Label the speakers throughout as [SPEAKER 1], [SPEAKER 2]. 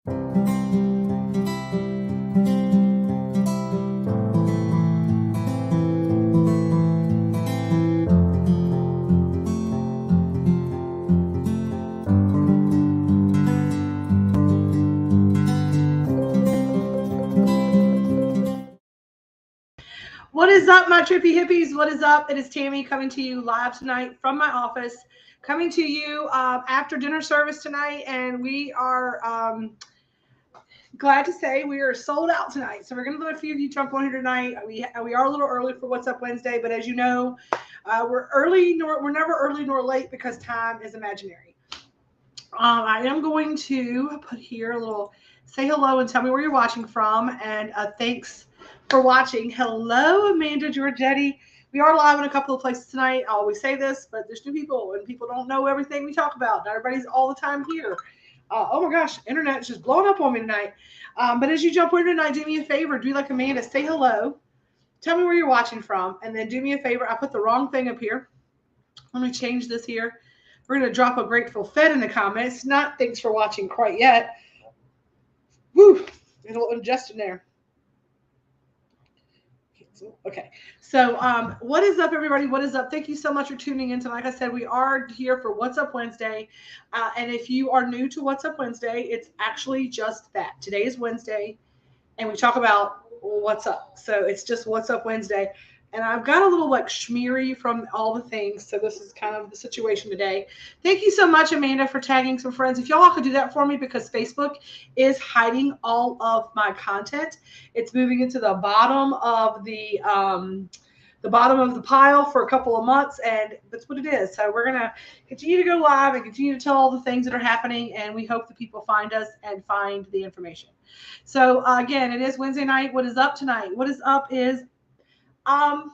[SPEAKER 1] What is up, my trippy hippies? What is up? It is Tammy coming to you live tonight from my office, coming to you after dinner service tonight, and we are glad to say we are sold out tonight. So we're going to let a few of you jump on here tonight. We are a little early for What's Up Wednesday, but as you know, we're never early nor late because time is imaginary. I am going to put here a little say hello and tell me where you're watching from, and thanks for watching. Hello, Amanda Giorgetti. We are live in a couple of places tonight. I always say this, but there's new people, and people don't know everything we talk about. Not everybody's all the time here. Oh my gosh, internet's just blowing up on me tonight. But as you jump in tonight, do me a favor. Do like Amanda. Say hello. Tell me where you're watching from, and then do me a favor. I put the wrong thing up here. Let me change this here. We're going to drop a grateful Fed in the comments. Not thanks for watching quite yet. Woo! It'll ingest in there. Okay. So what is up, everybody? What is up? Thank you so much for tuning in. So like I said, we are here for What's Up Wednesday. And if you are new to What's Up Wednesday, it's actually just that. Today is Wednesday, and we talk about what's up. So it's just What's Up Wednesday. And I've got a little like schmeary from all the things. So this is kind of the situation today. Thank you so much, Amanda, for tagging some friends. If y'all could do that for me, because Facebook is hiding all of my content. It's moving into the bottom of the bottom of the pile for a couple of months, and that's what it is. So we're going to continue to go live and continue to tell all the things that are happening, and we hope that people find us and find the information. So again, it is Wednesday night. What is up tonight? What is up is fun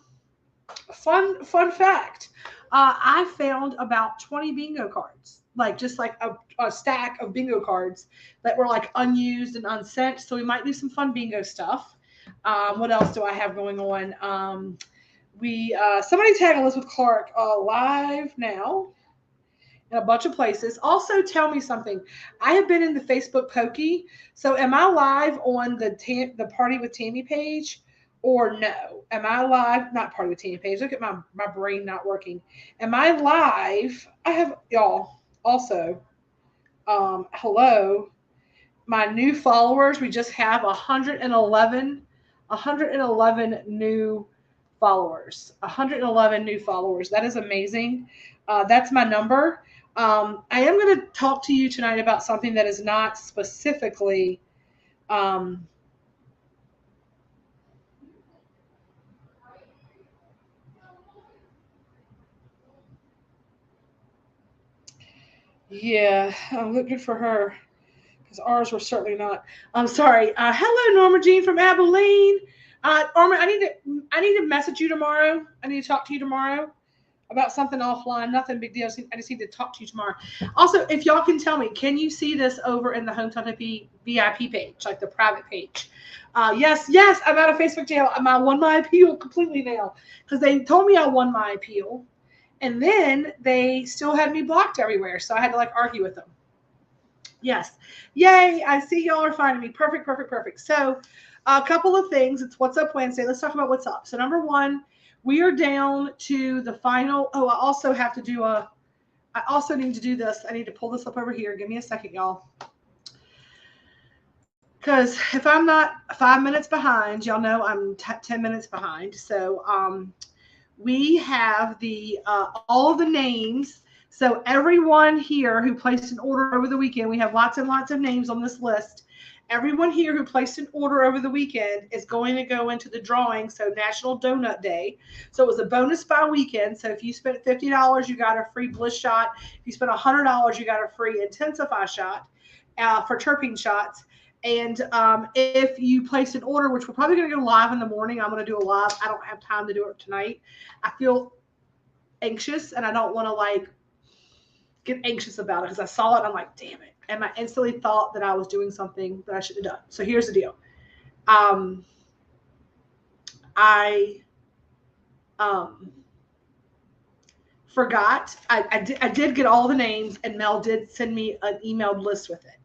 [SPEAKER 1] fact. I found about 20 bingo cards, like just like a stack of bingo cards that were like unused and unsent. So we might do some fun bingo stuff. What else do I have going on? Somebody tag Elizabeth Clark live now in a bunch of places. Also, tell me something. I have been in the Facebook Pokey. So, am I live on the Party with Tammy page, or no? Am I live? Not Party with Tammy page. Look at my brain not working. Am I live? I have y'all also. Hello, my new followers. We just have 111 new followers. 111 new followers. That is amazing. That's my number. I am going to talk to you tonight about something that is not specifically yeah, I'm looking for her because ours were certainly not. I'm sorry. Hello, Norma Jean from Abilene. Norma, I need to message you tomorrow. I need to talk to you tomorrow about something offline. Nothing big deal. I just need to talk to you tomorrow. Also, if y'all can tell me, can you see this over in the Hometown Hippie VIP page, like the private page? Yes, I'm out of Facebook jail. I won my appeal completely now because they told me I won my appeal, and then they still had me blocked everywhere, so I had to like argue with them. Yes, yay! I see y'all are finding me. Perfect. So, a couple of things. It's What's Up Wednesday. Let's talk about what's up. So, number one, we are down to the final. Oh, I also have to do I also need to do this. I need to pull this up over here. Give me a second, y'all. Because if I'm not 5 minutes behind, y'all know I'm 10 minutes behind. So we have the all the names. So everyone here who placed an order over the weekend, we have lots and lots of names on this list. Everyone here who placed an order over the weekend is going to go into the drawing. So National Donut Day. So it was a bonus buy weekend. So if you spent $50, you got a free Bliss shot. If you spent $100, you got a free Intensify shot for terpene shots. And if you place an order, which we're probably going to go live in the morning, I'm going to do a live. I don't have time to do it tonight. I feel anxious, and I don't want to like get anxious about it because I saw it and I'm like, damn it. And I instantly thought that I was doing something that I shouldn't have done. So here's the deal. I forgot. I did get all the names, and Mel did send me an emailed list with it.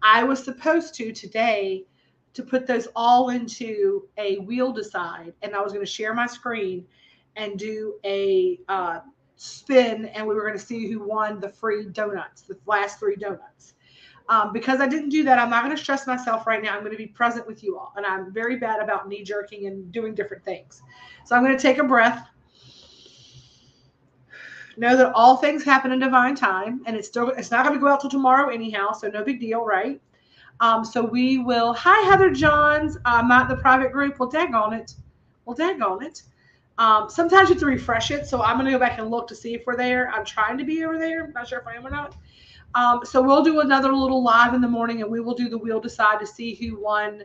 [SPEAKER 1] I was supposed to today to put those all into a wheel decide, and I was going to share my screen and do a spin, and we were going to see who won the free donuts, the last 3 donuts. Because I didn't do that, I'm not going to stress myself right now. I'm going to be present with you all, and I'm very bad about knee jerking and doing different things. So I'm going to take a breath. Know that all things happen in divine time, and it's not going to go out till tomorrow anyhow, so no big deal, right? So we will. Hi, Heather Johns. I'm not the private group. Well, daggone it. Sometimes you have to refresh it, so I'm going to go back and look to see if we're there. I'm trying to be over there. I'm not sure if I am or not. So we'll do another little live in the morning, and we will do the wheel decide to see who won.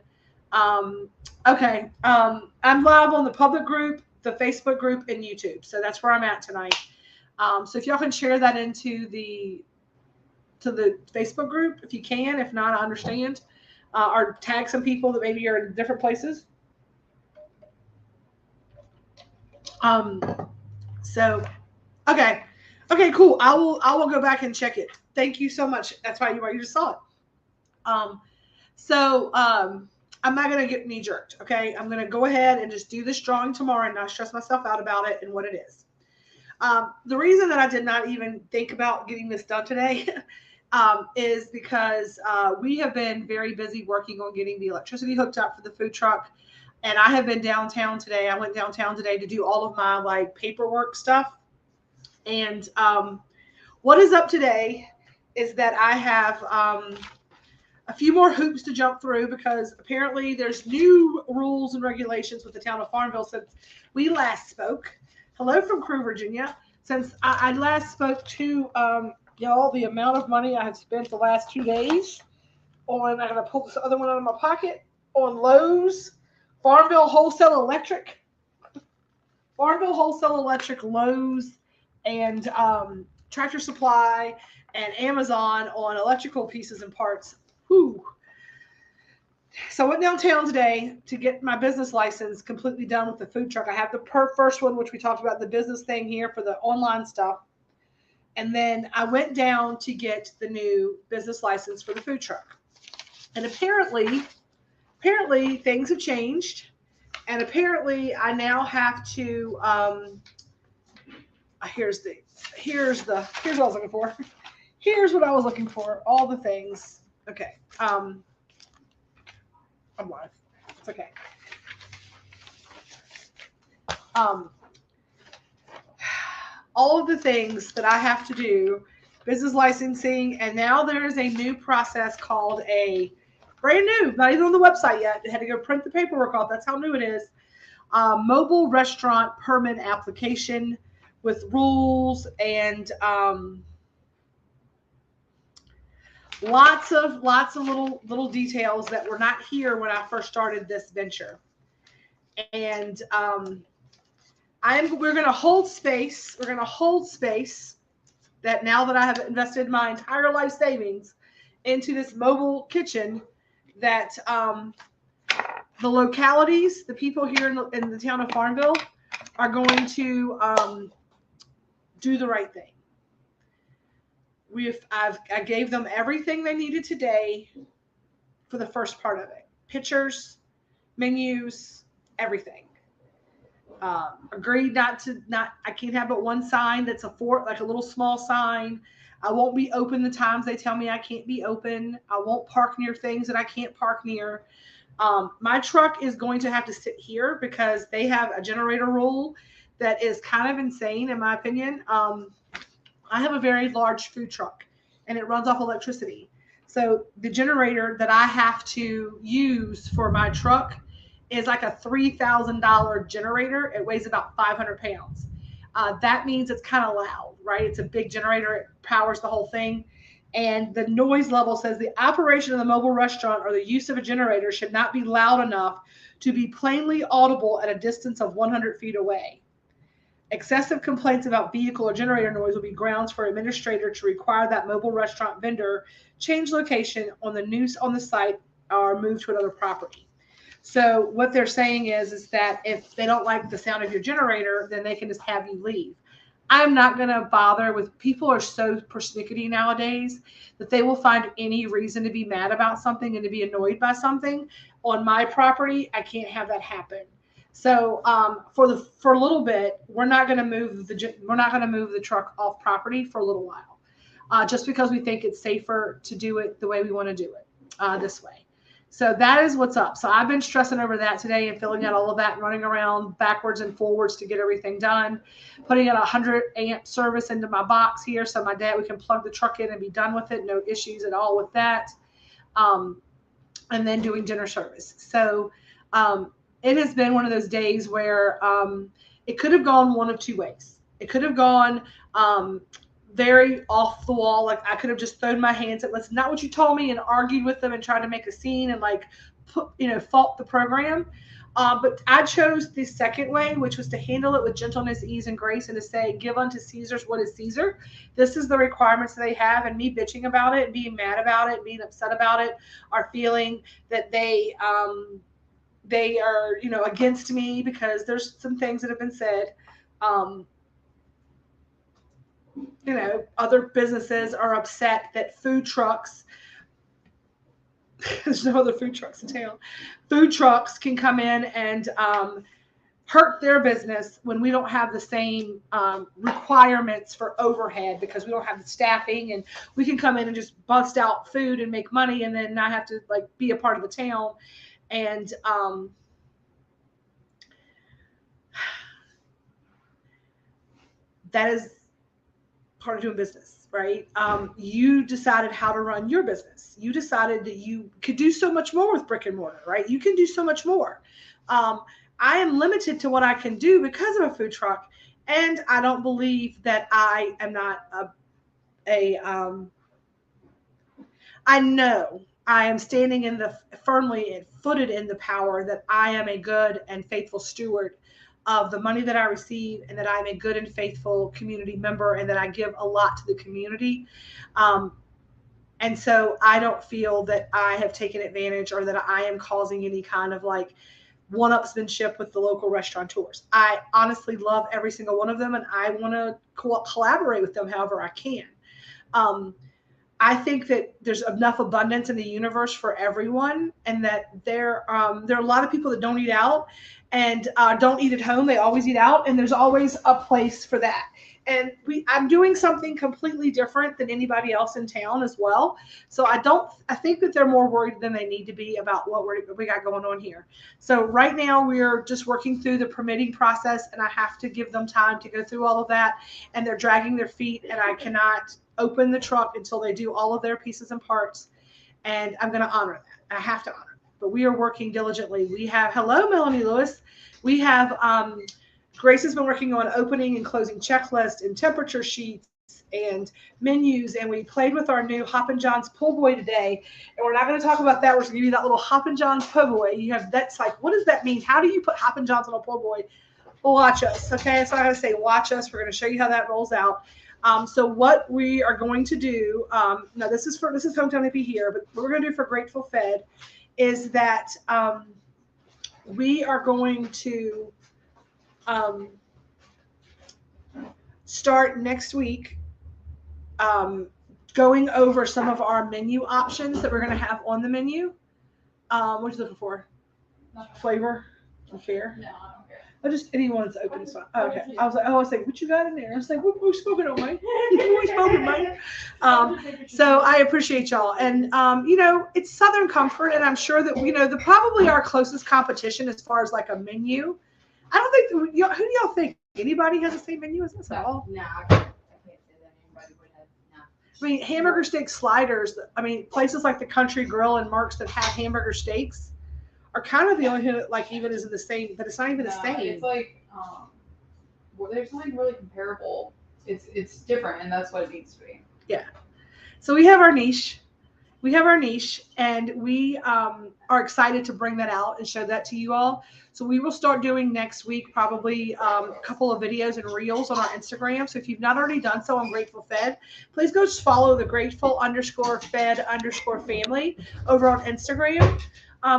[SPEAKER 1] Okay. I'm live on the public group, the Facebook group, and YouTube. So that's where I'm at tonight. So if y'all can share that into the Facebook group, if you can. If not, I understand. Or tag some people that maybe are in different places. So, okay, cool. I will go back and check it. Thank you so much. That's why you just saw it. I'm not gonna get knee jerked. Okay, I'm gonna go ahead and just do this drawing tomorrow and not stress myself out about it and what it is. The reason that I did not even think about getting this done today is because we have been very busy working on getting the electricity hooked up for the food truck. And I have been downtown today. I went downtown today to do all of my paperwork stuff. And what is up today is that I have a few more hoops to jump through, because apparently there's new rules and regulations with the town of Farmville since we last spoke. Hello from Crewe, Virginia. Since I last spoke to y'all, the amount of money I have spent the last 2 days on, I'm going to pull this other one out of my pocket, on Lowe's, Farmville Wholesale Electric, Lowe's, and Tractor Supply and Amazon on electrical pieces and parts. Whew. So I went downtown today to get my business license completely done with the food truck. I have the first one, which we talked about, the business thing here for the online stuff. And then I went down to get the new business license for the food truck. And apparently things have changed. And apparently I now have to, here's what I was looking for. Here's what I was looking for. All the things. Okay. I'm live. It's okay. All of the things that I have to do, business licensing, and now there's a new process called a brand new, not even on the website yet. I had to go print the paperwork off. That's how new it is. Mobile restaurant permit application with rules and lots of little details that were not here when I first started this venture. And we're going to hold space. We're going to hold space that now that I have invested my entire life savings into this mobile kitchen, that the localities, the people here in the town of Farmville are going to do the right thing. I gave them everything they needed today for the first part of it. Pictures, menus, everything. Agreed I can't have but one sign that's a little small sign. I won't be open the times they tell me I can't be open. I won't park near things that I can't park near. My truck is going to have to sit here because they have a generator rule that is kind of insane, in my opinion. I have a very large food truck, and it runs off electricity. So the generator that I have to use for my truck is like a $3,000 generator. It weighs about 500 pounds. That means it's kind of loud, right? It's a big generator. It powers the whole thing. And the noise level says the operation of the mobile restaurant or the use of a generator should not be loud enough to be plainly audible at a distance of 100 feet away. Excessive complaints about vehicle or generator noise will be grounds for administrator to require that mobile restaurant vendor change location on the site or move to another property. So what they're saying is that if they don't like the sound of your generator, then they can just have you leave. I'm not going to bother with, people are so persnickety nowadays that they will find any reason to be mad about something and to be annoyed by something. On my property, I can't have that happen. So for a little bit, we're not going to move the truck off property for a little while, just because we think it's safer to do it the way we want to do it, this way. So that is what's up. So I've been stressing over that today and filling out all of that and running around backwards and forwards to get everything done, putting in a 100-amp service into my box here so my dad, we can plug the truck in and be done with it. No issues at all with that. And then doing dinner service. So it has been one of those days where it could have gone one of two ways. It could have gone very off the wall. Like I could have just thrown my hands at, that's not what you told me, and argued with them and tried to make a scene and like fault the program. But I chose the second way, which was to handle it with gentleness, ease, and grace, and to say, give unto Caesar's what is Caesar. This is the requirements that they have, and me bitching about it, and being mad about it, being upset about it, are feeling that they are, against me because there's some things that have been said. Other businesses are upset that food trucks, there's no other food trucks in town, food trucks can come in and hurt their business when we don't have the same requirements for overhead, because we don't have the staffing, and we can come in and just bust out food and make money and then not have to like be a part of the town. And that is part of doing business, right? You decided how to run your business. You decided that you could do so much more with brick and mortar, right? You can do so much more. I am limited to what I can do because of a food truck, and I don't believe that I am not I know I am standing firmly footed in the power that I am a good and faithful steward of the money that I receive, and that I'm a good and faithful community member, and that I give a lot to the community. And so I don't feel that I have taken advantage, or that I am causing any kind of like one-upsmanship with the local restaurateurs. I honestly love every single one of them, and I want to collaborate with them however I can. I think that there's enough abundance in the universe for everyone, and that there are a lot of people that don't eat out and don't eat at home. They always eat out, and there's always a place for that. And I'm doing something completely different than anybody else in town as well. So I think that they're more worried than they need to be about what we got going on here. So right now we're just working through the permitting process, and I have to give them time to go through all of that, and they're dragging their feet, and I cannot open the truck until they do all of their pieces and parts. And I'm going to honor that. I have to honor it. But we are working diligently. We have, hello, Melanie Lewis. We have, Grace has been working on opening and closing checklists and temperature sheets and menus. And we played with our new Hoppin' John's po' boy today. And we're not going to talk about that. We're going to give you that little Hoppin' John's po' boy. You have, that's like, what does that mean? How do you put Hoppin' John's on a po' boy? Well, watch us. Okay. So I'm going to say, watch us. We're going to show you how that rolls out. So what we are going to do, now this is Hometown Hippie here, but what we're going to do for Grateful Fed is that we are going to start next week going over some of our menu options that we're going to have on the menu. What are you looking for? Flavor? Fair? No, I don't care. Just anyone that's open is fine. Oh, okay. I was like, what you got in there? I was like, we're spoken on, Mike. We're spoken, Mike. So I appreciate y'all. And, it's Southern Comfort. And I'm sure that, probably our closest competition as far as like a menu. I don't think, who do y'all think? Anybody has the same menu as us at all?
[SPEAKER 2] No, I can't say that anybody would have. No.
[SPEAKER 1] I mean, hamburger steak sliders. I mean, places like the Country Grill and Mark's that have hamburger steaks are kind of the only thing that like even is in the same, but it's not even the same.
[SPEAKER 2] It's like there's something really comparable. It's different, and that's what it needs to be.
[SPEAKER 1] Yeah. So we have our niche. And we are excited to bring that out and show that to you all. So we will start doing next week probably a couple of videos and reels on our Instagram. So if you've not already done so on Grateful Fed, please go just follow the Grateful_Fed_family over on Instagram.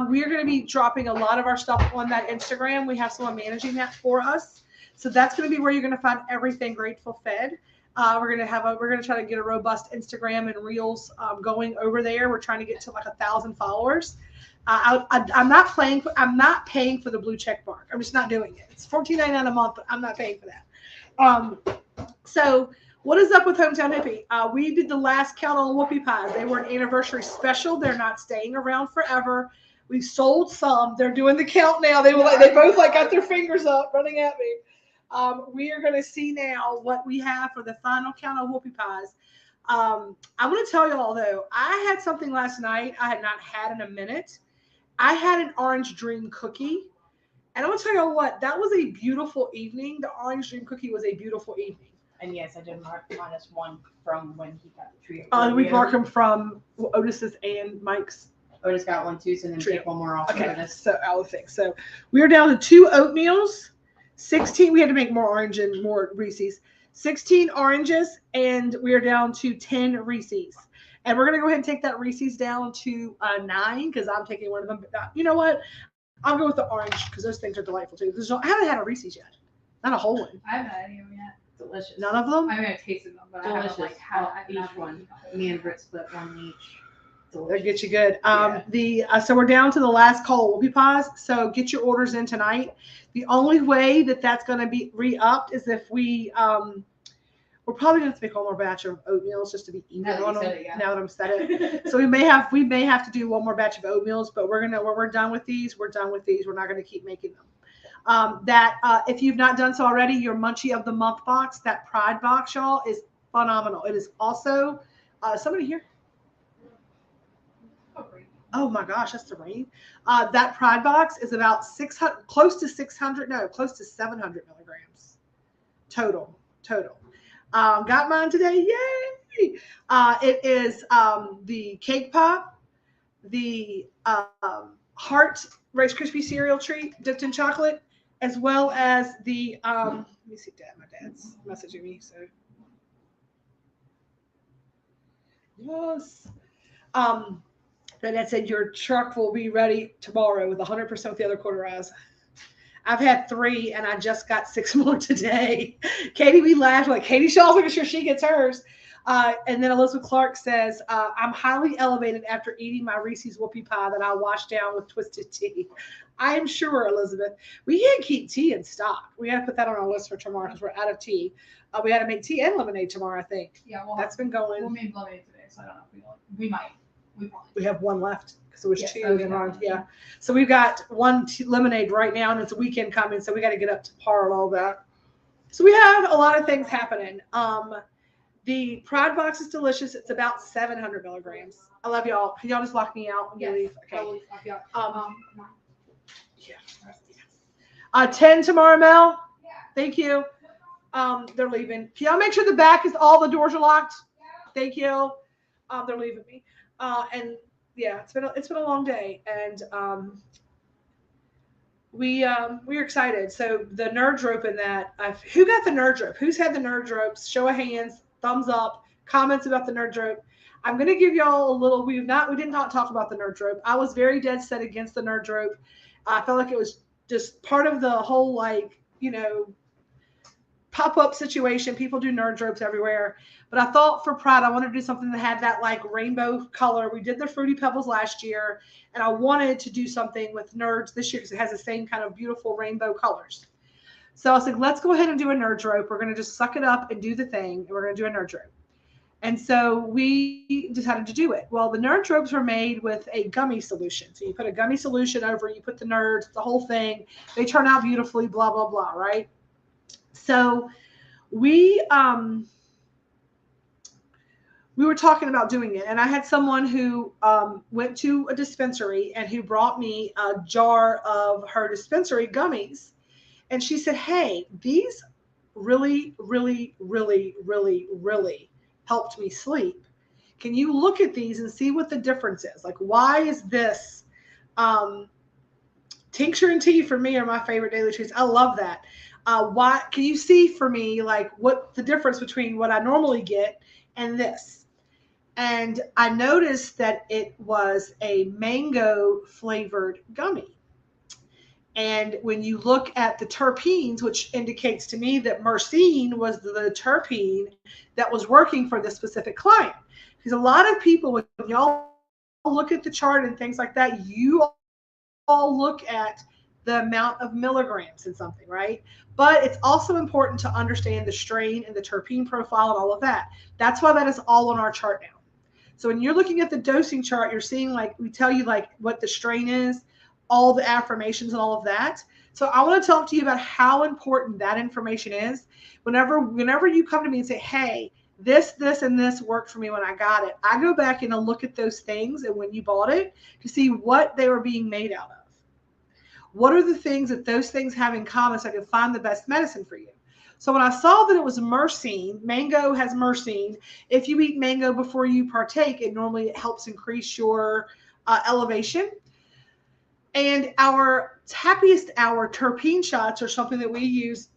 [SPEAKER 1] We are going to be dropping a lot of our stuff on that Instagram. We have someone managing that for us. So that's going to be where you're going to find everything Grateful Fed. We're going to try to get a robust Instagram and Reels going over there. We're trying to get to like 1,000 followers. I'm not paying for the blue check mark. I'm just not doing it. It's $14.99 a month, but I'm not paying for that. So what is up with Hometown Hippie? We did the last count on whoopie pies. They were an anniversary special. They're not staying around forever. We sold some. They're doing the count now. They both got their fingers up, running at me. We are going to see now what we have for the final count of whoopie pies. I want to tell you all though, I had something last night I had not had in a minute. I had an Orange Dream cookie. And I'm going to tell you all what, that was a beautiful evening. The Orange Dream cookie was a beautiful evening.
[SPEAKER 3] And yes, I did mark -1 from when he got the trio.
[SPEAKER 1] We mark them from Otis's and Mike's.
[SPEAKER 3] Otis got one too, so then take one more off.
[SPEAKER 1] Okay,
[SPEAKER 3] Otis.
[SPEAKER 1] so I'll fix. So we are down to 2 oatmeals, 16. We had to make more orange and more Reese's. 16 oranges, and we are down to 10 Reese's. And we're gonna go ahead and take that Reese's down to 9 because I'm taking one of them. But you know what? I'll go with the orange because those things are delightful too. I haven't had a Reese's yet, not a whole one.
[SPEAKER 2] I haven't had any of them yet.
[SPEAKER 3] Delicious.
[SPEAKER 1] None of them.
[SPEAKER 2] I mean, I tasted them, but
[SPEAKER 3] Delicious.
[SPEAKER 2] I haven't had
[SPEAKER 3] Each one. Me and Britt split one each.
[SPEAKER 1] They'll get you good. So we're down to the last call of whoopie pies. So get your orders in tonight. The only way that that's going to be re-upped is if we're probably going to make one more batch of oatmeals just to be even on them. Now that I'm said it, so we may have to do one more batch of oatmeals, but when we're done with these, we're done with these. We're not going to keep making them. If you've not done so already, your Munchie of the Month box, that Pride box, y'all, is phenomenal. It is also somebody here. Oh my gosh, that's the rain. That Pride box is about 600, close to 700 milligrams total. Got mine today. Yay! It is the cake pop, the heart Rice Krispie cereal treat dipped in chocolate, as well as the let me see, my dad's messaging me. So yes. And that said, your truck will be ready tomorrow with 100% with the other quarter eyes. I've had 3 and I just got 6 more today. Katie, we laughed like Katie Shaw's making sure she gets hers. And then Elizabeth Clark says, I'm highly elevated after eating my Reese's whoopie pie that I washed down with twisted tea. I am sure, Elizabeth. We can't keep tea in stock. We got to put that on our list for tomorrow because we're out of tea. We got to make tea and lemonade tomorrow, I think.
[SPEAKER 2] Yeah,
[SPEAKER 1] that's been going.
[SPEAKER 2] We'll make lemonade today, so I don't know if we might.
[SPEAKER 1] We have 1 left because it was 2 and on. Yeah. So we've got 1 lemonade right now, and it's a weekend coming, so we got to get up to par and all that. So we have a lot of things happening. The Pride box is delicious. It's about 700 milligrams. I love y'all. Can y'all just lock me out and leave? Okay. Yeah. 10 tomorrow, Mel. Yeah. Thank you. They're leaving. Can y'all make sure the back is all the doors are locked? Yeah. Thank you. They're leaving me. And yeah, it's been a long day, and we're excited. So the nerd rope in that, who got the nerd rope? Who's had the nerd ropes? Show of hands, thumbs up, comments about the nerd rope. I'm gonna give y'all a little. We did not talk about the nerd rope. I was very dead set against the nerd rope. I felt like it was just part of the whole pop-up situation. People do nerd ropes everywhere. But I thought for Pride, I wanted to do something that had that rainbow color. We did the Fruity Pebbles last year, and I wanted to do something with nerds this year because it has the same kind of beautiful rainbow colors. So I was like, let's go ahead and do a nerd rope. We're going to just suck it up and do the thing, and we're going to do a nerd rope. And so we decided to do it. Well, the nerd ropes were made with a gummy solution. So you put a gummy solution over, you put the nerds, the whole thing. They turn out beautifully, blah, blah, blah, right? So we were talking about doing it, and I had someone who went to a dispensary and who brought me a jar of her dispensary gummies. And she said, hey, these really, really, really, really, really helped me sleep. Can you look at these and see what the difference is? Why is this tincture and tea for me are my favorite daily treats. I love that. Why can you see for me what the difference between what I normally get and this? And I noticed that it was a mango flavored gummy. And when you look at the terpenes, which indicates to me that myrcene was the terpene that was working for this specific client. Because a lot of people, when y'all look at the chart and things like that, you all look at the amount of milligrams in something, right? But it's also important to understand the strain and the terpene profile and all of that. That's why that is all on our chart now. So when you're looking at the dosing chart, you're seeing like we tell you like what the strain is, all the affirmations and all of that. So I want to talk to you about how important that information is. Whenever you come to me and say, hey, this, and this worked for me when I got it, I go back and I look at those things and when you bought it to see what they were being made out of. What are the things that those things have in common so I can find the best medicine for you? So when I saw that it was myrcene, mango has myrcene. If you eat mango before you partake, it normally helps increase your elevation. And our happiest hour terpene shots are something that we use.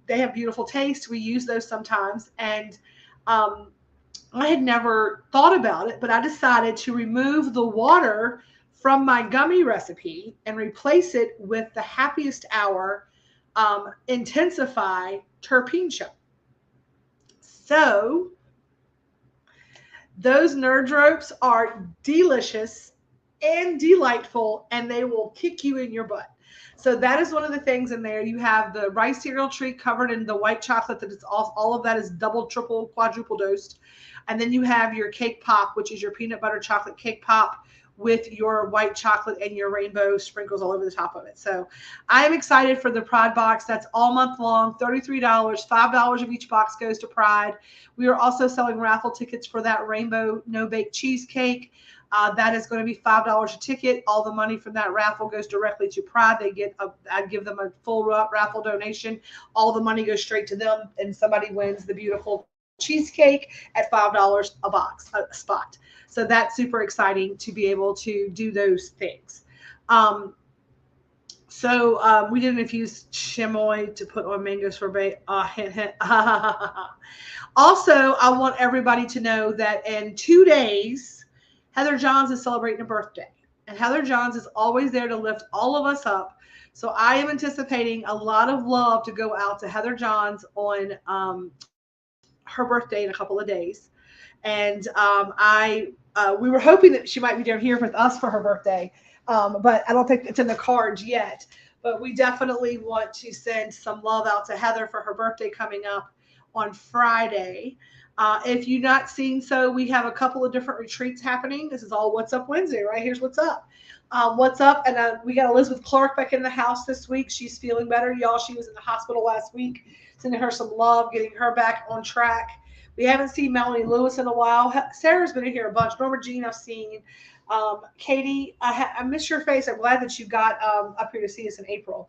[SPEAKER 1] They have beautiful taste. We use those sometimes. And I had never thought about it, but I decided to remove the water from my gummy recipe and replace it with the happiest hour intensify terpene shot. So those nerd ropes are delicious and delightful, and they will kick you in your butt. So that is one of the things in there. You have the rice cereal treat covered in the white chocolate that is all of that is double, triple, quadruple dosed. And then you have your cake pop, which is your peanut butter chocolate cake pop with your white chocolate and your rainbow sprinkles all over the top of it. So I am excited for the Pride box. That's all month long, $33, $5 of each box goes to Pride. We are also selling raffle tickets for that rainbow no-bake cheesecake. That is going to be $5 a ticket. All the money from that raffle goes directly to Pride. I give them a full raffle donation. All the money goes straight to them, and somebody wins the beautiful cheesecake at $5 a spot. So that's super exciting to be able to do those things. So we didn't infuse chamoy to put on mango sorbet. Hint, hint. Also, I want everybody to know that in 2 days, Heather Johns is celebrating a birthday. And Heather Johns is always there to lift all of us up. So I am anticipating a lot of love to go out to Heather Johns on her birthday in a couple of days. And we were hoping that she might be down here with us for her birthday. But I don't think it's in the cards yet. But we definitely want to send some love out to Heather for her birthday coming up on Friday. If you've not seen, so we have a couple of different retreats happening. This is all What's Up Wednesday, right? Here's what's up. What's up? And we got Elizabeth Clark back in the house this week. She's feeling better, y'all. She was in the hospital last week. Sending her some love, getting her back on track. We haven't seen Melanie Lewis in a while. Sarah's been in here a bunch. Norma Jean I've seen. Katie, I miss your face. I'm glad that you got up here to see us in April.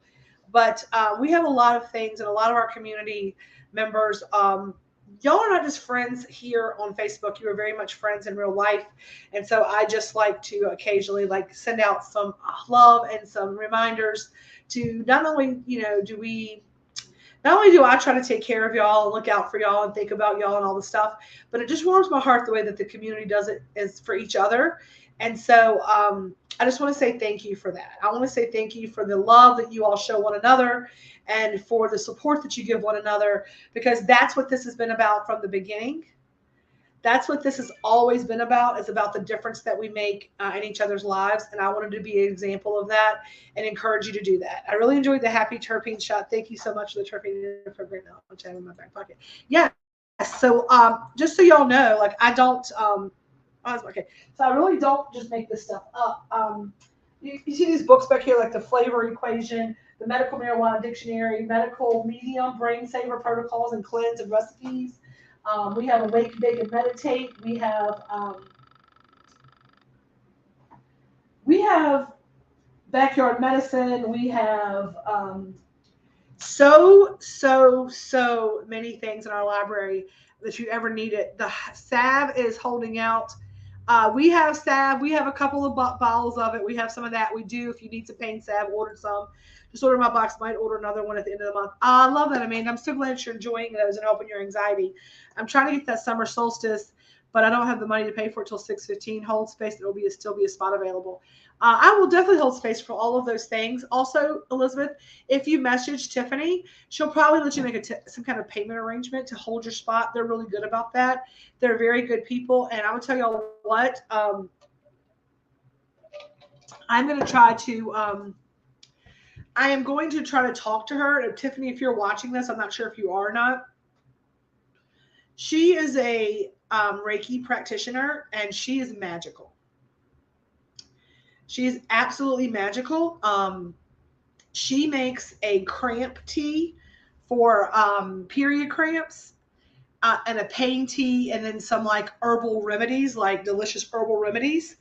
[SPEAKER 1] But we have a lot of things, and a lot of our community members, y'all are not just friends here on Facebook. You are very much friends in real life. And so I just like to occasionally send out some love and some reminders to not only, not only do I try to take care of y'all and look out for y'all and think about y'all and all the stuff, but it just warms my heart the way that the community does it is for each other. And so I just want to say thank you for that. I want to say thank you for the love that you all show one another and for the support that you give one another, because that's what this has been about from the beginning. That's what this has always been about, is about the difference that we make in each other's lives. And I wanted to be an example of that and encourage you to do that. I really enjoyed the happy terpene shot. Thank you so much for the terpene program. I'll have in my back pocket. Yeah. So just so y'all know, I don't, okay. So I really don't just make this stuff up. You see these books back here, like the Flavor Equation, the Medical Marijuana Dictionary, Medical Medium, Brain Saver Protocols and Cleanse and Recipes. We have Awake, Bake, and Meditate. We have Backyard Medicine. We have so many things in our library that you ever need it. The salve is holding out. We have salve. We have a couple of bottles of it. We have some of that. We do. If you need some pain salve, order some. Just order my box. Might order another one at the end of the month. I love that, Amanda. I'm so glad you're enjoying those and helping your anxiety. I'm trying to get that summer solstice but I don't have the money to pay for it till 6:15. Hold space. There will still be a spot available. I will definitely hold space for all of those things. Also, Elizabeth, if you message Tiffany, she'll probably let you make some kind of payment arrangement to hold your spot. They're really good about that. They're very good people. And I will tell y'all what, I'm going to try to, I am going to try to talk to her. And Tiffany, if you're watching this, I'm not sure if you are or not. She is a Reiki practitioner, and she is magical. She is absolutely magical. She makes a cramp tea for period cramps, and a pain tea, and then some like herbal remedies, like delicious herbal remedies.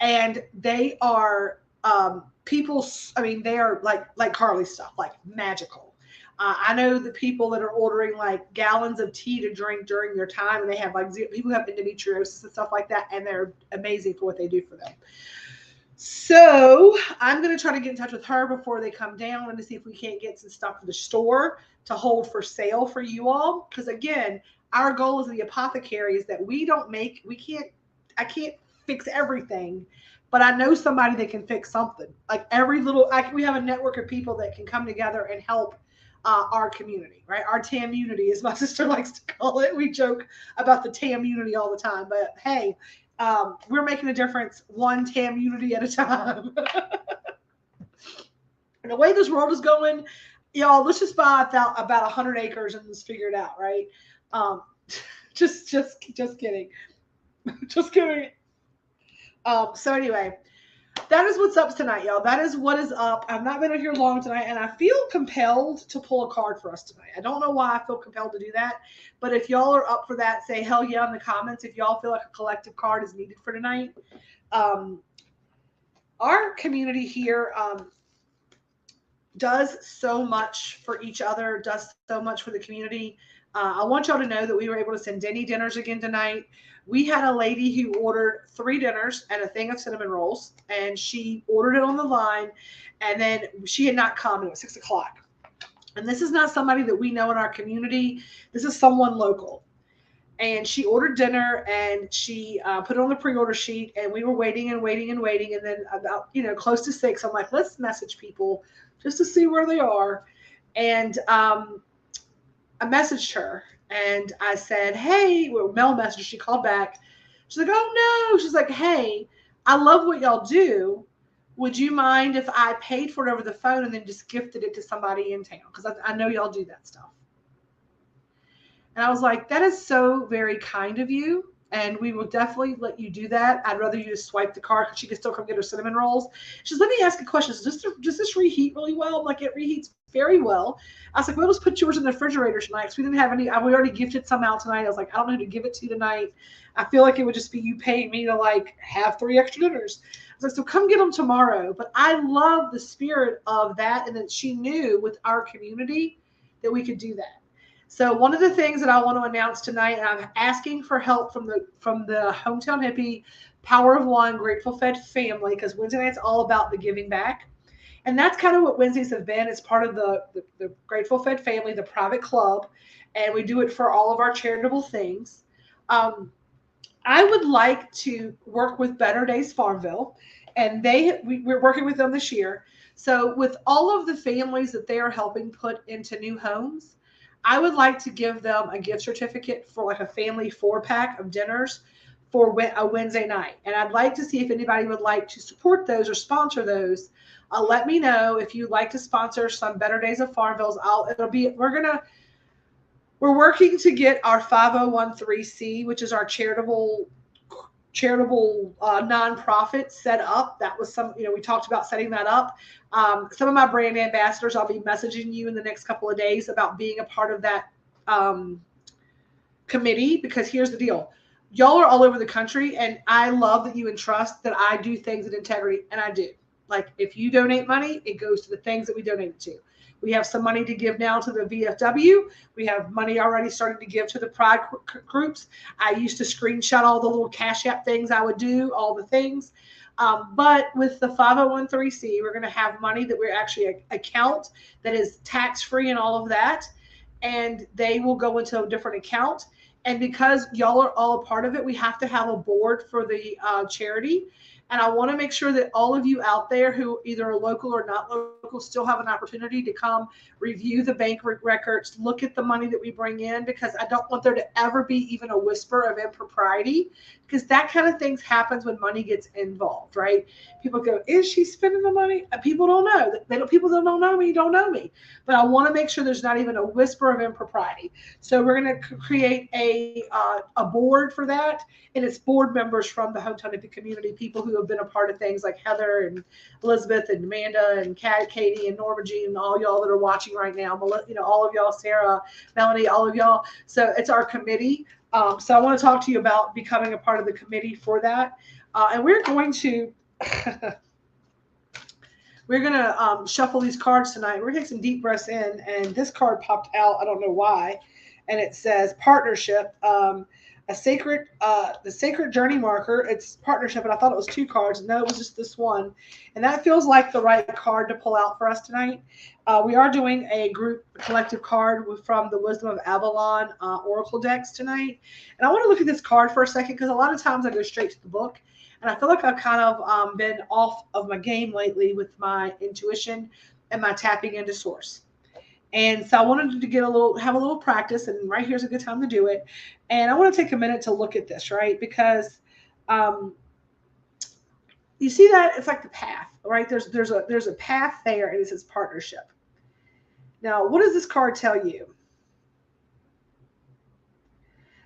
[SPEAKER 1] And they are they are like Carly stuff, like magical. I know the people that are ordering like gallons of tea to drink during their time, and they have like people who have endometriosis and stuff like that, and they're amazing for what they do for them. So I'm going to try to get in touch with her before they come down and to see if we can't get some stuff for the store to hold for sale for you all. Because again, our goal as the apothecary is that I can't fix everything, but I know somebody that can fix something. Like we have a network of people that can come together and help our community, right? Our TAMunity, as my sister likes to call it. We joke about the TAMunity all the time, but hey, we're making a difference one TAMunity at a time. And the way this world is going, y'all, let's just buy about 100 acres and just figure it out, right? Just kidding. Just kidding. So anyway, that is what's up tonight, y'all. That is what is up. I've not been here long tonight, and I feel compelled to pull a card for us tonight. I don't know why I feel compelled to do that, but if y'all are up for that, say hell yeah in the comments. If y'all feel like a collective card is needed for tonight. Our community here does so much for each other, does so much for the community. I want y'all to know that we were able to send Denny dinners again tonight. We had a lady who ordered 3 dinners and a thing of cinnamon rolls, and she ordered it on the line, and then she had not come. It was 6 o'clock. And this is not somebody that we know in our community. This is someone local. And she ordered dinner, and she put it on the pre-order sheet, and we were waiting and waiting and waiting. And then about, close to 6, I'm like, let's message people just to see where they are. And I messaged her. And I said, hey, Mel messaged, she called back. She's like, oh no. She's like, hey, I love what y'all do. Would you mind if I paid for it over the phone and then just gifted it to somebody in town? Because I know y'all do that stuff. And I was like, that is so very kind of you. And we will definitely let you do that. I'd rather you just swipe the card because she can still come get her cinnamon rolls. She's, let me ask a question. Does this reheat really well? I'm like, it reheats very well. I was like, we'll just put yours in the refrigerator tonight because we didn't have any. We already gifted some out tonight. I was like, I don't know who to give it to tonight. I feel like it would just be you paying me to like have 3 extra dinners. I was like, so come get them tomorrow. But I love the spirit of that, and that she knew with our community that we could do that. So one of the things that I want to announce tonight, and I'm asking for help from the Hometown Hippie Power of One Grateful Fed family, because Wednesday night's all about the giving back. And that's kind of what Wednesdays have been. It's part of the Grateful Fed family, the private club, and we do it for all of our charitable things. I would like to work with Better Days Farmville, and we're working with them this year. So with all of the families that they are helping put into new homes, I would like to give them a gift certificate for like a family 4-pack of dinners for a Wednesday night. And I'd like to see if anybody would like to support those or sponsor those. Let me know if you'd like to sponsor some Better Days of Farmvilles. We're working to get our 501(c), which is our charitable nonprofit set up. That was we talked about setting that up. Some of my brand ambassadors, I'll be messaging you in the next couple of days about being a part of that committee, because here's the deal. Y'all are all over the country, and I love that you entrust that I do things in integrity, and I do. Like, if you donate money, it goes to the things that we donate it to. We have some money to give now to the VFW. We have money already starting to give to the Pride groups. I used to screenshot all the little Cash App things I would do, all the things. But with the 501(c), we're going to have money that we're actually account that is tax-free and all of that. And they will go into a different account. And because y'all are all a part of it, we have to have a board for the charity. And I want to make sure that all of you out there who either are local or not local still have an opportunity to come review the bank records, look at the money that we bring in, because I don't want there to ever be even a whisper of impropriety, because that kind of things happens when money gets involved, right? People go, is she spending the money? People don't know. People that don't know me don't know me. But I want to make sure there's not even a whisper of impropriety. So we're going to create a board for that, and it's board members from the Hometown Hippie community, people who have been a part of things like Heather and Elizabeth and Amanda and Katie and Norma Jean and all y'all that are watching right now. All of y'all, Sarah, Melanie, all of y'all. So it's our committee. So I want to talk to you about becoming a part of the committee for that. And we're going to shuffle these cards tonight. We're going to take some deep breaths in, and this card popped out. I don't know why. And it says partnership. The sacred journey marker. It's partnership, and I thought it was 2 cards. No, it was just this one, and that feels like the right card to pull out for us tonight. We are doing a group collective card from the Wisdom of Avalon Oracle decks tonight, and I want to look at this card for a second, because a lot of times I go straight to the book, and I feel like I've kind of been off of my game lately with my intuition and my tapping into source. And so I wanted to have a little practice, and right here's a good time to do it. And I want to take a minute to look at this, right? Because you see that it's like the path, right? There's a path there, and it says partnership. Now, what does this card tell you?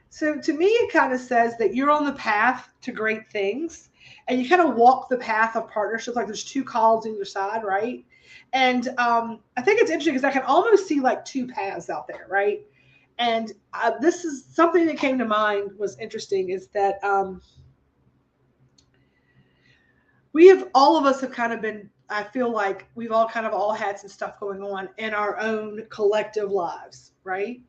[SPEAKER 1] So to me, it kind of says that you're on the path to great things, and you kind of walk the path of partnership, like there's 2 columns on either side, right? And I think it's interesting because I can almost see like 2 paths out there, right? And this is something that came to mind was interesting, is that all of us have kind of been, I feel like we've all kind of all had some stuff going on in our own collective lives, right?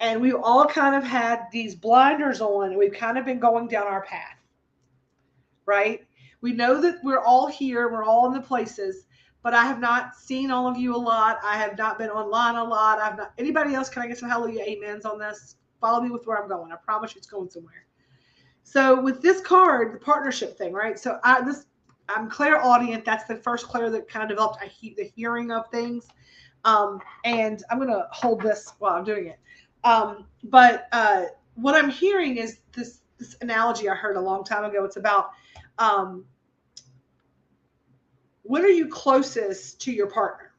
[SPEAKER 1] And we've all kind of had these blinders on, and we've kind of been going down our path, right? We know that we're all here, we're all in the places, but I have not seen all of you a lot. I have not been online a lot. Anybody else, can I get some hallelujah amens on this? Follow me with where I'm going. I promise you it's going somewhere. So with this card, the partnership thing, right? So I'm clairaudient. That's the first clair that kind of developed the hearing of things. And I'm going to hold this while I'm doing it. But what I'm hearing is this analogy I heard a long time ago. It's about when are you closest to your partner?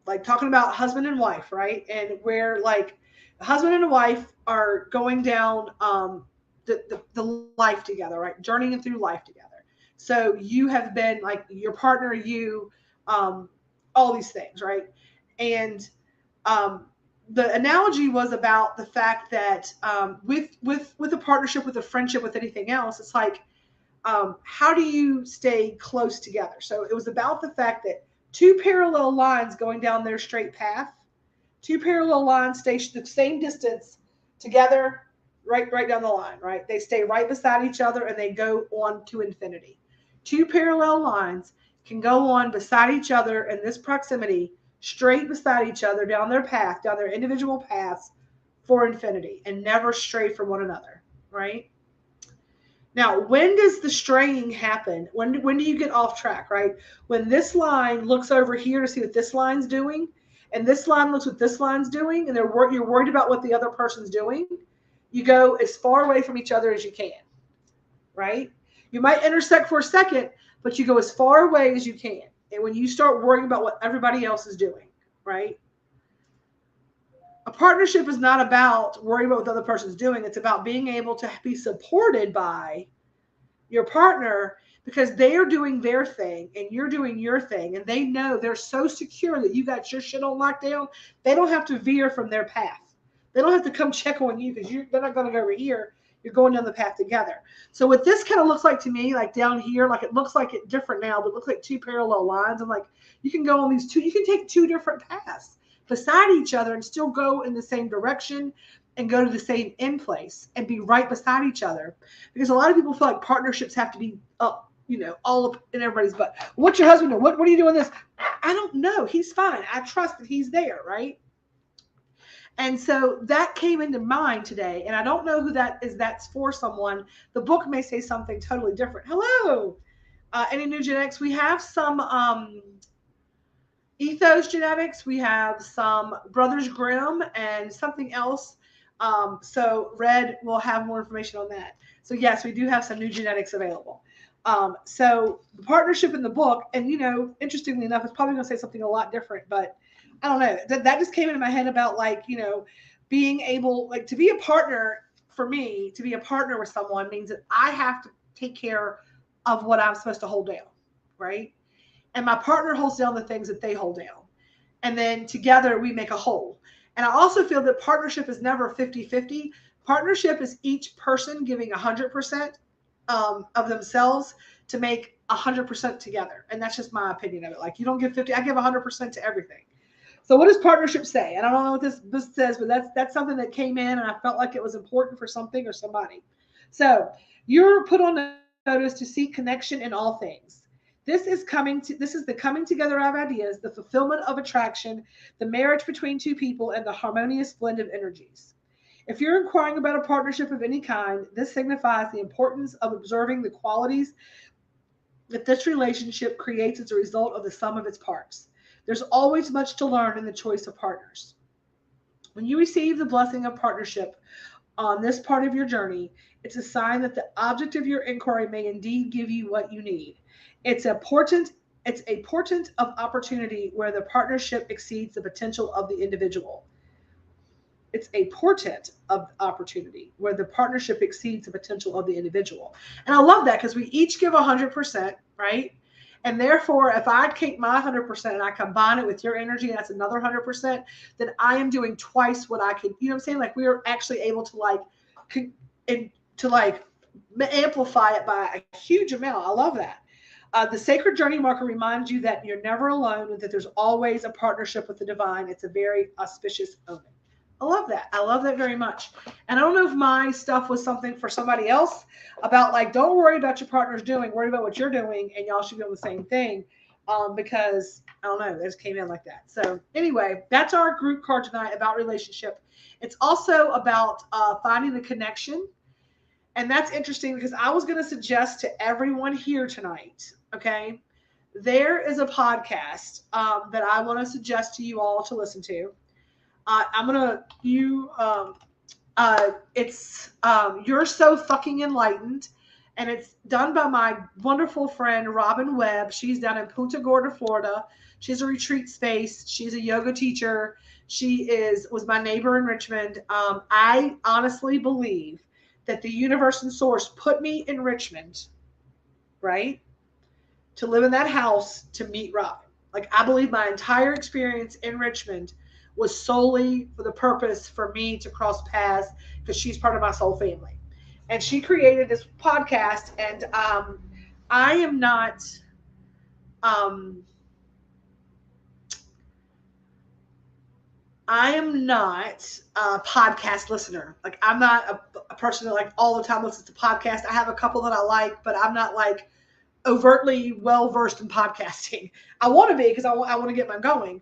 [SPEAKER 1] Like talking about husband and wife, right? And where like a husband and a wife are going down the life together, right? Journeying through life together. So you have been like your partner, all these things, right? And the analogy was about the fact that with a partnership, with a friendship, with anything else, it's like, how do you stay close together? So it was about the fact that 2 parallel lines going down their straight path, 2 parallel lines stay the same distance together, right down the line, right? They stay right beside each other, and they go on to infinity. 2 parallel lines can go on beside each other in this proximity, straight beside each other down their path, down their individual paths for infinity, and never stray from one another, right? Now, when does the straying happen? When do you get off track, right? When this line looks over here to see what this line's doing, and this line looks what this line's doing, and you're worried about what the other person's doing, you go as far away from each other as you can, right? You might intersect for a second, but you go as far away as you can. And when you start worrying about what everybody else is doing, right? A partnership is not about worrying about what the other person's doing. It's about being able to be supported by your partner because they are doing their thing and you're doing your thing. And they know they're so secure that you got your shit on lockdown. They don't have to veer from their path. They don't have to come check on you because they're not going to go over here. You're going down the path together. So what this kind of looks like to me, like down here, like it looks like it different now, but it looks like 2 parallel lines. I'm like, you can go on these 2, you can take 2 different paths beside each other and still go in the same direction and go to the same end place and be right beside each other. Because a lot of people feel like partnerships have to be up, all up in everybody's butt. What's your husband doing? What are you doing this? I don't know. He's fine. I trust that he's there, right? And so that came into mind today. And I don't know who that's for someone. The book may say something totally different. Hello. Any new genetics? We have some Ethos Genetics. We have some Brothers Grimm and something else. So Red will have more information on that. So yes, we do have some new genetics available. So the partnership in the book, and interestingly enough, it's probably going to say something a lot different, but I don't know. That just came into my head about being able to be a partner. For me, to be a partner with someone means that I have to take care of what I'm supposed to hold down, right? And my partner holds down the things that they hold down. And then together we make a whole. And I also feel that partnership is never 50-50. Partnership is each person giving 100% of themselves to make 100% together. And that's just my opinion of it. Like, you don't give 50, I give 100% to everything. So what does partnership say? And I don't know what this says, but that's something that came in and I felt like it was important for something or somebody. So you're put on notice to seek connection in all things. This is the coming together of ideas, the fulfillment of attraction, the marriage between two people, and the harmonious blend of energies. If you're inquiring about a partnership of any kind, this signifies the importance of observing the qualities that this relationship creates as a result of the sum of its parts. There's always much to learn in the choice of partners. When you receive the blessing of partnership on this part of your journey, it's a sign that the object of your inquiry may indeed give you what you need. It's a portent of opportunity where the partnership exceeds the potential of the individual. It's a portent of opportunity where the partnership exceeds the potential of the individual. And I love that because we each give 100%, right? And therefore, if I take my 100% and I combine it with your energy, and that's another 100%, then I am doing twice what I could. You know what I'm saying? Like, we are actually able to amplify it by a huge amount. I love that. The sacred journey marker reminds you that you're never alone and that there's always a partnership with the divine. It's a very auspicious omen. I love that. I love that very much. And I don't know if my stuff was something for somebody else about don't worry about your partner's doing, worry about what you're doing, and y'all should be doing the same thing. Because I don't know, they just came in like that. So anyway, that's our group card tonight about relationship. It's also about finding the connection. And that's interesting because I was going to suggest to everyone here tonight, okay, there is a podcast that I want to suggest to you all to listen to. It's You're So Fucking Enlightened, and it's done by my wonderful friend Robin Webb. She's down in Punta Gorda, Florida. She's a retreat space. She's a yoga teacher. She was my neighbor in Richmond. I honestly believe that the universe and source put me in Richmond, right, to live in that house to meet Robin. I believe my entire experience in Richmond was solely for the purpose for me to cross paths because she's part of my soul family. And she created this podcast, and I am not a podcast listener. I'm not a person that all the time listens to podcasts. I have a couple that I like, but I'm not overtly well-versed in podcasting. I want to be because I want to get mine going.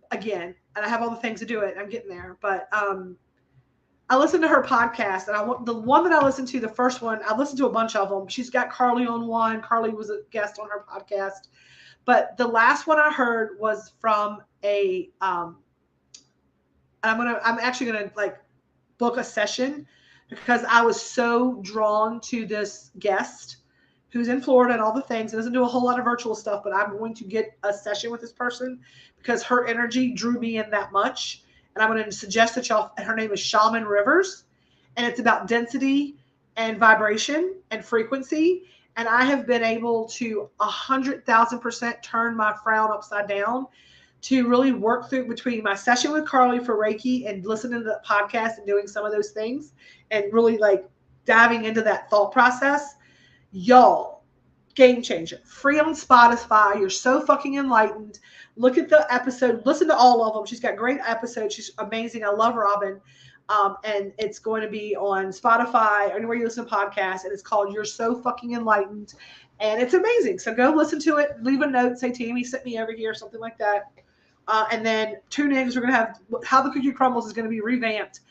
[SPEAKER 1] Again, and I have all the things to do it. I'm getting there, but I listened to her podcast, and the one that I listened to, the first one, I listened to a bunch of them. She's got Carly on one. Carly was a guest on her podcast, but the last one I heard was from I'm actually gonna book a session because I was so drawn to this guest who's in Florida and all the things. It doesn't do a whole lot of virtual stuff, but I'm going to get a session with this person because her energy drew me in that much. And I'm going to suggest that y'all, her name is Shaman Rivers, and it's about density and vibration and frequency. And I have been able to 100,000% turn my frown upside down to really work through between my session with Carly for Reiki and listening to the podcast and doing some of those things and really diving into that thought process. Y'all, game changer. Free on Spotify. You're So Fucking Enlightened. Look at the episode. Listen to all of them. She's got great episodes. She's amazing. I love Robin. And it's going to be on Spotify or anywhere you listen to podcasts. And it's called You're So Fucking Enlightened. And it's amazing. So go listen to it. Leave a note. Say, Tammy sent me over here, something like that. And then tune in because we're going to have How the Cookie Crumbles is going to be revamped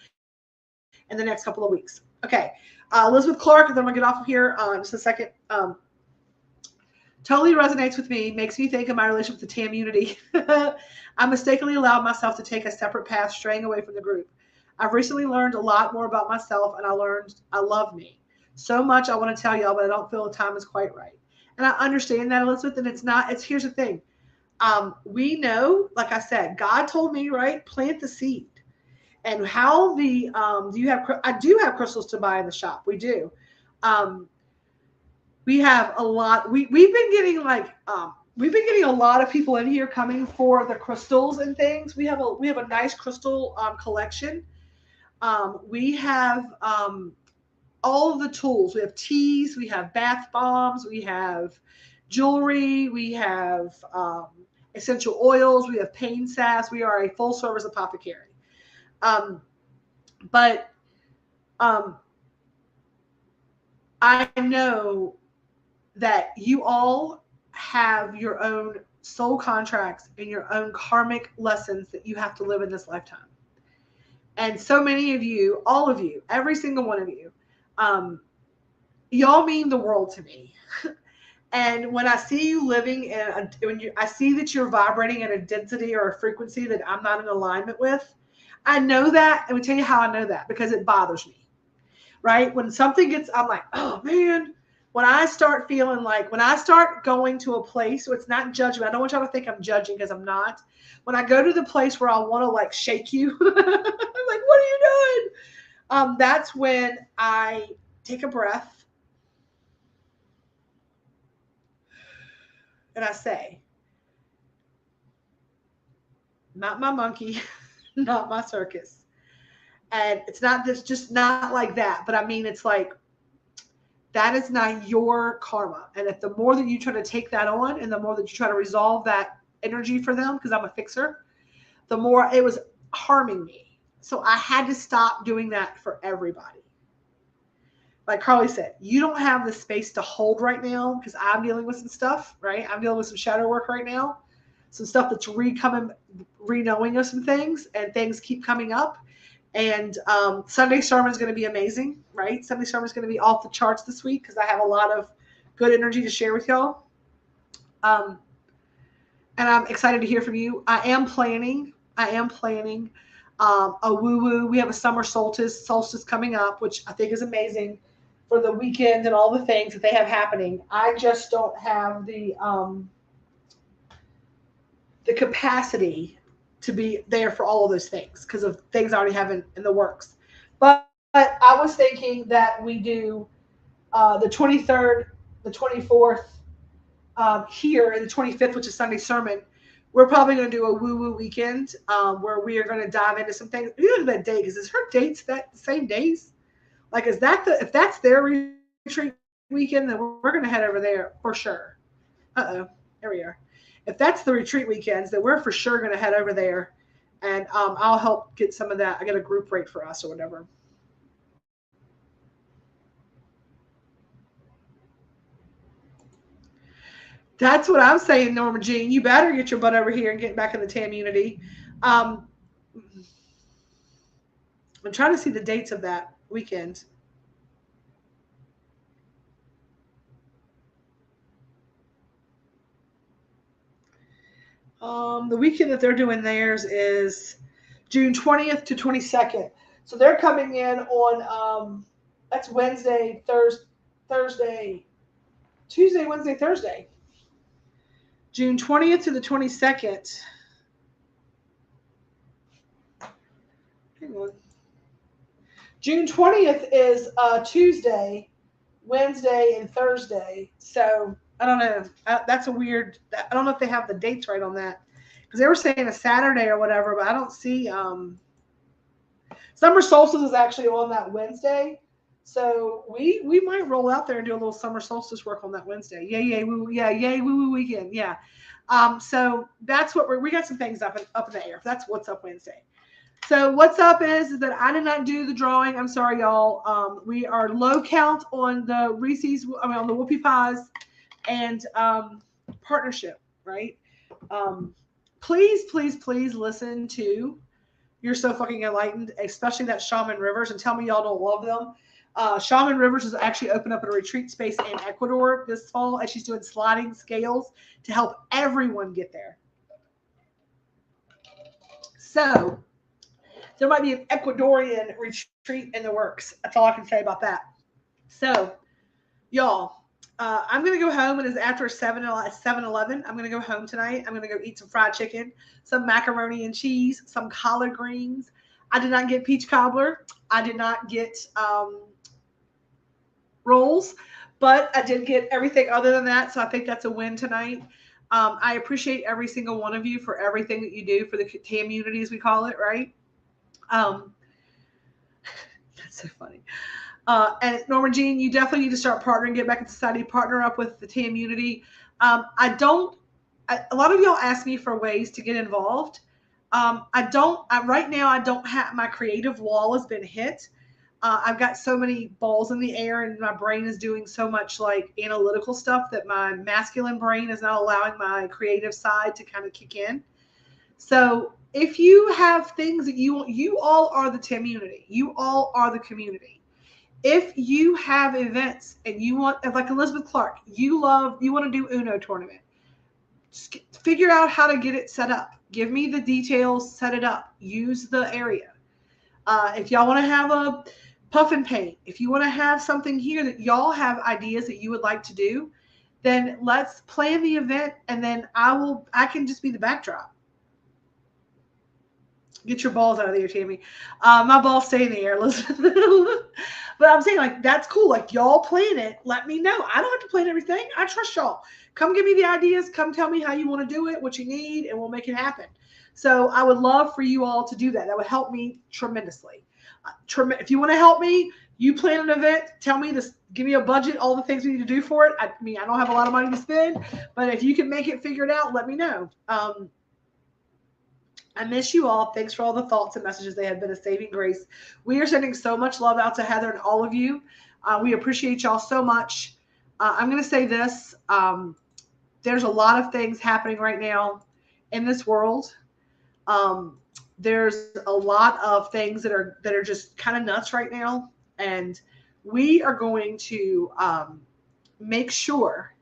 [SPEAKER 1] in the next couple of weeks. Okay. Elizabeth Clark, and then I'm going to get off of here in just a second. Totally resonates with me, makes me think of my relationship with the TAM Unity. I mistakenly allowed myself to take a separate path, straying away from the group. I've recently learned a lot more about myself, and I learned I love me so much. I want to tell y'all, but I don't feel the time is quite right. And I understand that, Elizabeth, and it's here's the thing. We know, like I said, God told me, right, plant the seed. And how I do have crystals to buy in the shop. We do. We have a lot. We've been getting a lot of people in here coming for the crystals and things. We have a nice crystal collection. We have all of the tools. We have teas, we have bath bombs, we have jewelry, we have essential oils, we have pain salves. We are a full service apothecary. But I know that you all have your own soul contracts and your own karmic lessons that you have to live in this lifetime. And so many of you, all of you, every single one of you, y'all mean the world to me. And when I see you living I see that you're vibrating at a density or a frequency that I'm not in alignment with, I know that. And we tell you how I know that, because it bothers me, right? When something gets, I'm like, oh man. When I start feeling like, when I start going to a place, so it's not judgment. I don't want y'all to think I'm judging, because I'm not. When I go to the place where I want to like shake you, I'm like, what are you doing? That's when I take a breath and I say, not my monkey, not my circus. And it's not this, just not like that. But I mean, it's like, that is not your karma. And if the more that you try to take that on and the more that you try to resolve that energy for them, because I'm a fixer, the more it was harming me. So I had to stop doing that for everybody. Like Carly said, you don't have the space to hold right now, because I'm dealing with some stuff, right? I'm dealing with some shadow work right now. Some stuff that's re-knowing of some things, and things keep coming up. And Sunday sermon is going to be amazing, right? Sunday sermon is going to be off the charts this week, because I have a lot of good energy to share with y'all. And I'm excited to hear from you. I am planning a woo-woo. We have a summer solstice coming up, which I think is amazing for the weekend and all the things that they have happening. I just don't have the capacity to be there for all of those things, because of things I already have in the works. But I was thinking that we do the 23rd, the 24th here, and the 25th, which is Sunday sermon. We're probably going to do a woo-woo weekend where we are going to dive into some things. You know that date, because is her dates that the same days? Like, is that if that's their retreat weekend, then we're going to head over there for sure. There we are. If that's the retreat weekends, then we're for sure going to head over there, and I'll help get some of that. I get a group rate for us or whatever. That's what I'm saying, Norma Jean. You better get your butt over here and get back in the TAM Unity. I'm trying to see the dates of that weekend. The weekend that they're doing theirs is June 20th to 22nd. So they're coming in on, that's Wednesday, Thursday, Tuesday, Wednesday, Thursday. June 20th to the 22nd. Hang on. June 20th is Tuesday, Wednesday, and Thursday. So I don't know. That's a weird. I don't know if they have the dates right on that, because they were saying a Saturday or whatever, but I don't see. Summer solstice is actually on that Wednesday, so we might roll out there and do a little summer solstice work on that Wednesday. Yay woo woo weekend. Yeah. So that's what we got some things up in the air. That's what's up Wednesday. So what's up is that I did not do the drawing. I'm sorry, y'all. We are low count on the Reese's, on the Whoopie Pies and partnership, right? please, please, please listen to You're So Fucking Enlightened, especially that Shaman Rivers, and tell me y'all don't love them. Shaman Rivers has actually opened up a retreat space in Ecuador this fall, and she's doing sliding scales to help everyone get there. So there might be an Ecuadorian retreat in the works. That's all I can say about that. So, y'all, I'm going to go home, and it's after 7-Eleven. I'm going to go home tonight. I'm going to go eat some fried chicken, some macaroni and cheese, some collard greens. I did not get peach cobbler. I did not get rolls, but I did get everything other than that. So I think that's a win tonight. I appreciate every single one of you for everything that you do for the TAMunity, as we call it, right? That's so funny. And Norma Jean, you definitely need to start partnering, get back in society, partner up with the TAMunity. A lot of y'all ask me for ways to get involved. Right now, I don't have, my creative wall has been hit. I've got so many balls in the air, and my brain is doing so much like analytical stuff that my masculine brain is not allowing my creative side to kind of kick in. So if you have things that you all are the TAMunity, you all are the community. If you have events and you want, like Elizabeth Clark, you want to do Uno tournament, just figure out how to get it set up. Give me the details, set it up, use the area. If y'all want to have a puff and paint, if you want to have something here that y'all have ideas that you would like to do, then let's plan the event, and then I can just be the backdrop. Get your balls out of there, Tammy. My balls stay in the air, Elizabeth. But I'm saying, like, that's cool. Like, y'all plan it. Let me know. I don't have to plan everything. I trust y'all. Come give me the ideas. Come tell me how you want to do it, what you need, and we'll make it happen. So I would love for you all to do that. That would help me tremendously. If you want to help me, you plan an event. Tell me this. Give me a budget, all the things we need to do for it. I mean, I don't have a lot of money to spend, but if you can make it figured out, let me know. I miss you all. Thanks for all the thoughts and messages. They have been a saving grace. We are sending so much love out to Heather and all of you. We appreciate y'all so much. I'm going to say this. There's a lot of things happening right now in this world. There's a lot of things that are just kind of nuts right now. And we are going to make sure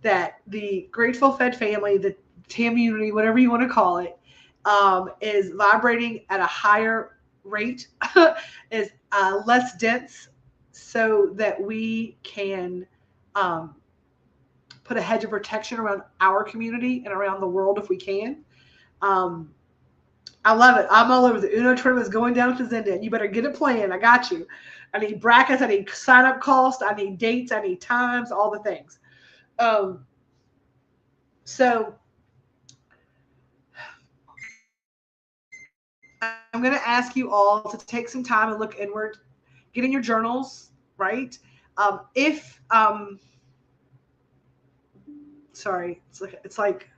[SPEAKER 1] that the Grateful Fed family, the TAMunity, whatever you want to call it, is vibrating at a higher rate, is less dense, so that we can put a hedge of protection around our community and around the world if we can. I love it. I'm all over the Uno tournaments going down to Zindan. You better get it planned. I got you. I need brackets. I need sign-up costs. I need dates. I need times, all the things. So I'm going to ask you all to take some time and look inward, get in your journals, right? Sorry, it's like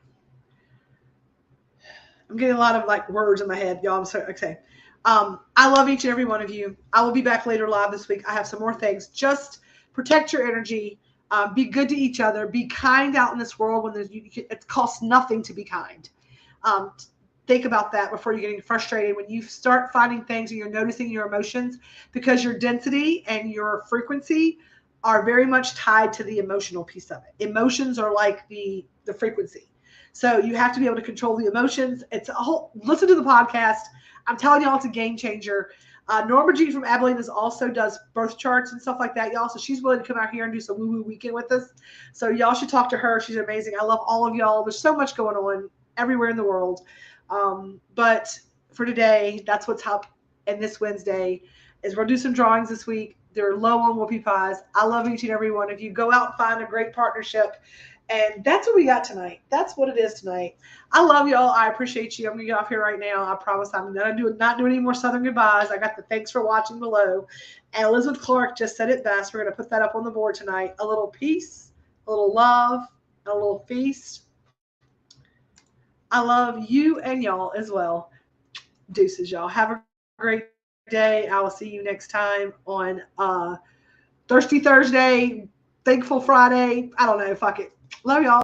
[SPEAKER 1] I'm getting a lot of like words in my head, y'all. I'm sorry. Okay. I love each and every one of you. I will be back later live this week. I have some more things. Just protect your energy. Be good to each other. Be kind out in this world when it costs nothing to be kind. Think about that before you're getting frustrated. When you start finding things and you're noticing your emotions, because your density and your frequency are very much tied to the emotional piece of it. Emotions are like the frequency. So you have to be able to control the emotions. It's a whole, listen to the podcast. I'm telling y'all, it's a game changer. Norma Jean from Abilene also does birth charts and stuff like that, y'all. So she's willing to come out here and do some woo-woo weekend with us. So y'all should talk to her. She's amazing. I love all of y'all. There's so much going on everywhere in the world. But for today, that's what's up. And this Wednesday is we'll do some drawings this week. They're low on whoopie pies. I love each and every one of you. Go out and find a great partnership. And that's what we got tonight. That's what it is tonight. I love y'all. I appreciate you. I'm going to get off here right now. I promise I'm not doing any more Southern goodbyes. I got the thanks for watching below. And Elizabeth Clark just said it best. We're going to put that up on the board tonight. A little peace, a little love, a little feast. I love you and y'all as well. Deuces, y'all. Have a great day. I will see you next time on Thirsty Thursday, Thankful Friday. I don't know. Fuck it. Love y'all.